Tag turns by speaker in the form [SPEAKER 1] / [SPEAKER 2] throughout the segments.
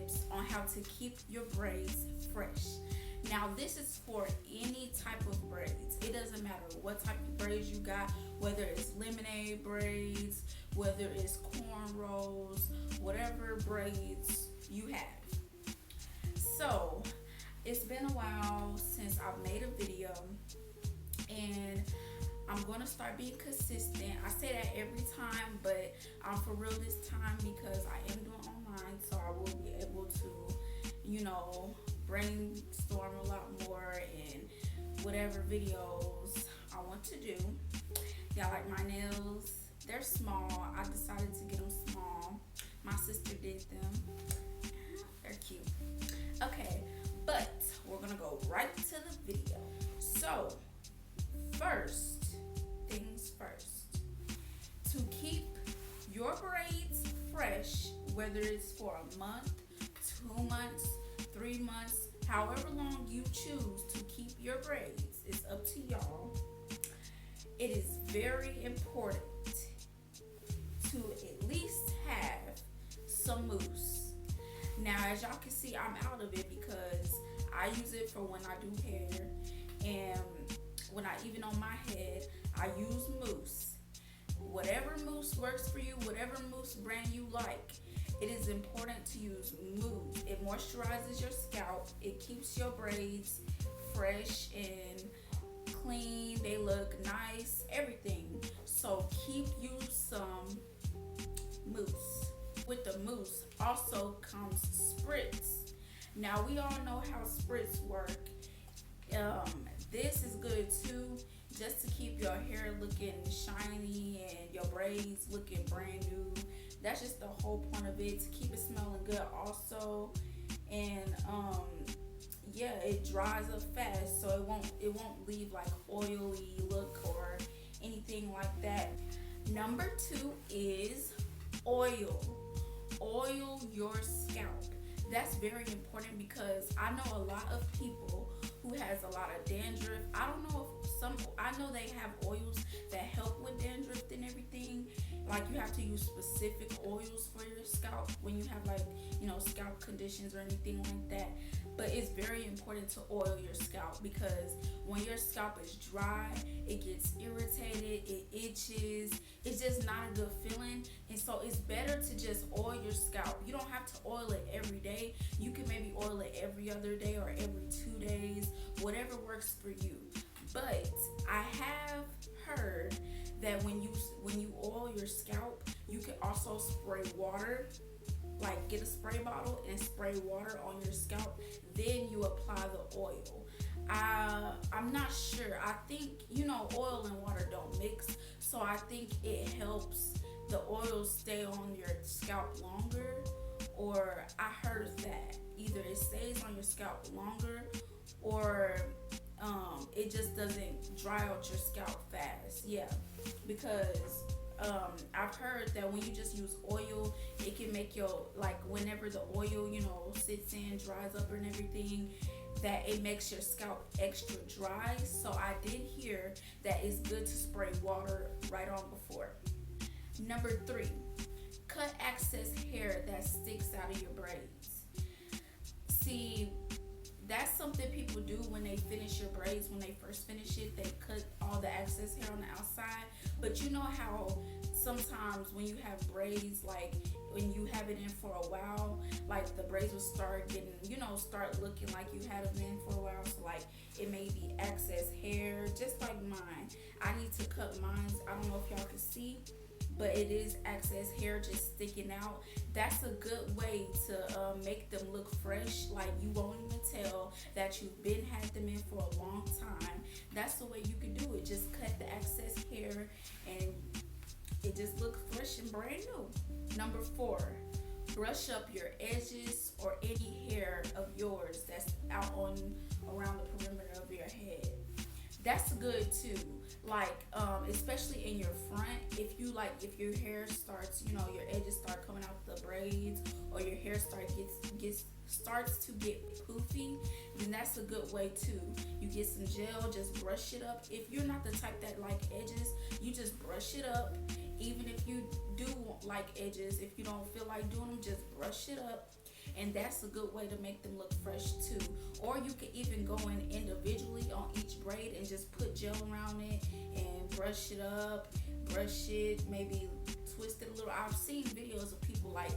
[SPEAKER 1] tips on how to keep your braids fresh. Now, this is for any type of braids. It doesn't matter what type of braids you got, whether it's lemonade braids, whether it's cornrows, whatever braids you have. So, it's been a while since I've made a video, and I'm gonna start being consistent. I say that every time, but I'm for real this time because I am doing online, so I will be able to, brainstorm a lot more in whatever videos I want to do. Y'all like my nails? They're small. I decided to get them small. My sister did them. They're cute. Okay, but we're gonna go right to the video. So, first things first, to keep your braids fresh, whether it's for a month, 2 months, 3 months, however long you choose to keep your braids, it's up to y'all. It is very important to at least have some mousse. Now, as y'all can see, I'm out of it because I use it for when I do hair, and when I even on my head, I use mousse. Whatever mousse works for you, whatever mousse brand you like, it is important to use mousse. It moisturizes your scalp. It keeps your braids fresh and clean. They look nice, everything. So keep you some mousse. With the mousse also comes spritz. Now, we all know how spritz work. This is good too, just to keep your hair looking shiny and your braids looking brand new. That's just the whole point of it, to keep it smelling good also. And yeah, it dries up fast, so it won't leave like oily look or anything like that. Number 2 is oil. Oil your scalp. That's very important because I know a lot of people who has a lot of dandruff. I don't know if I know they have oils that help with dandruff and everything. Like, you have to use specific oils for your scalp when you have scalp conditions or anything like that. But it's very important to oil your scalp because when your scalp is dry, it gets irritated, it itches. It's just not a good feeling. And so it's better to just oil your scalp. You don't have to oil it every day. You can maybe oil it every other day or every 2 days, whatever works for you. But I have heard that when you oil your scalp, you can also spray water. Like, get a spray bottle and spray water on your scalp, then you apply the oil. I'm not sure. I think, oil and water don't mix, so I think it helps the oil stay on your scalp longer, or I heard that either it stays on your scalp longer, or it just doesn't dry out your scalp fast. Yeah, because I've heard that when you just use oil, it can make whenever the oil, sits in, dries up and everything, that it makes your scalp extra dry. So I did hear that it's good to spray water right on before. Number 3, cut excess hair that sticks out of your braids. See, that's something people do when they finish your braids. When they first finish it, they cut all the excess hair on the outside. But you know how sometimes when you have braids, like when you have it in for a while, like the braids will start getting, start looking like you had them in for a while. So like it may be excess hair, just like mine. I need to cut mine. I don't know if y'all can see, but it is excess hair just sticking out. That's a good way to make them look fresh. Like, you won't even tell that you've had them in for a long time. That's the way you can do it. Just cut the excess hair and it just looks fresh and brand new. Number 4, brush up your edges or any hair of yours that's out around the perimeter of your head. That's good too. Like, especially in your front, if your hair starts, your edges start coming out the braids, or your hair starts to get poofy, then that's a good way too. You get some gel, just brush it up. If you're not the type that like edges, you just brush it up. Even if you do like edges, if you don't feel like doing them, just brush it up. and that's a good way to make them look fresh too. Or you can even go in individually on each braid and just put gel around it and brush it up, brush it, maybe twist it a little. I've seen videos of people like,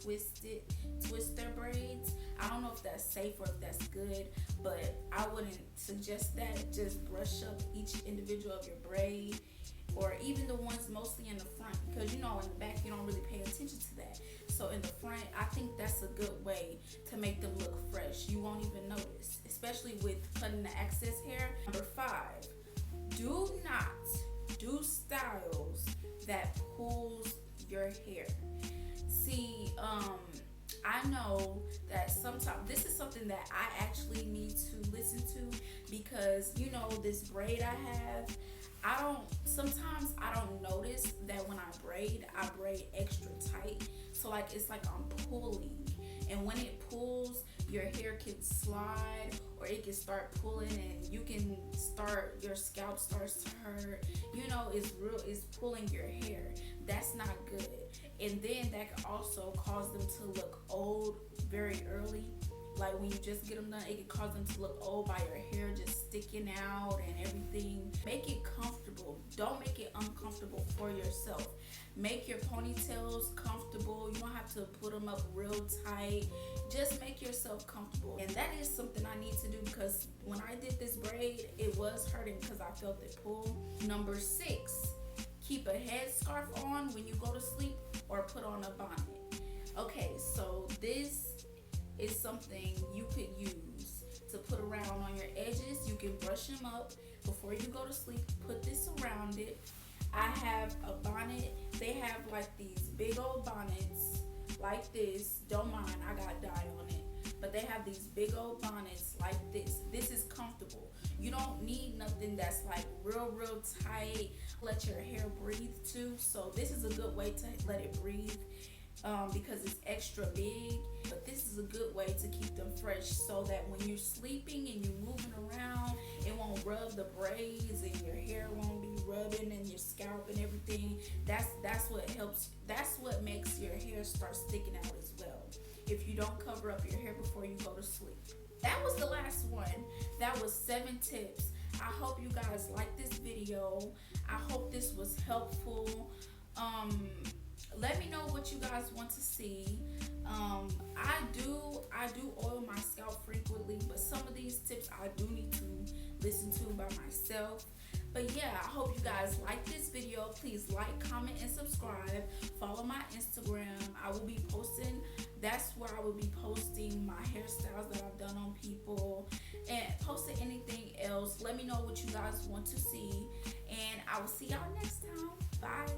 [SPEAKER 1] twist their braids. I don't know if that's safe or if that's good, but I wouldn't suggest that. Just brush up each individual of your braid, or even the ones mostly in the front, because in the back you don't really pay attention to that. So in the front, I think that's a good way to make them look fresh. You won't even notice, especially with cutting the excess hair. Number 5, do not do styles that pulls your hair. See, I know that sometimes this is something that I actually need to listen to, because this braid I have, sometimes I don't notice that when I braid extra tight. So it's like I'm pulling, and when it pulls, your hair can slide, or it can start pulling, and your scalp starts to hurt. It's pulling your hair. That's not good. And then that can also cause them to look old very early. Like when you just get them done, it can cause them to look old by your hair just sticking out and everything. Make it comfortable. Don't make it uncomfortable for yourself. Make your ponytails comfortable. You don't have to put them up real tight. Just make yourself comfortable. And that is something I need to do, because when I did this braid, it was hurting because I felt it pull. Number 6, keep a headscarf on when you go to sleep, or put on a bonnet. Okay, so this is something you could use to put around on your edges. You can brush them up before you go to sleep. Put this around it. I have a bonnet. They have like these big old bonnets like this. Don't mind, I got dye on it. But they have these big old bonnets like this. This is comfortable. You don't need nothing that's like real tight. Let your hair breathe too. So this is a good way to let it breathe. Because it's extra big, but this is a good way to keep them fresh, so that when you're sleeping and you're moving around, it won't rub the braids, and your hair won't be rubbing, and your scalp and everything. That's what helps. That's what makes your hair start sticking out as well, if you don't cover up your hair before you go to sleep. That was the last one. That was 7 tips. I hope you guys liked this video. I hope this was helpful. Let me know what you guys want to see. I do oil my scalp frequently, but some of these tips I do need to listen to by myself. But yeah, I hope you guys like this video. Please like, comment, and subscribe. Follow my Instagram. I will be posting. That's where I will be posting my hairstyles that I've done on people, and posting anything else. Let me know what you guys want to see, and I will see y'all next time. Bye.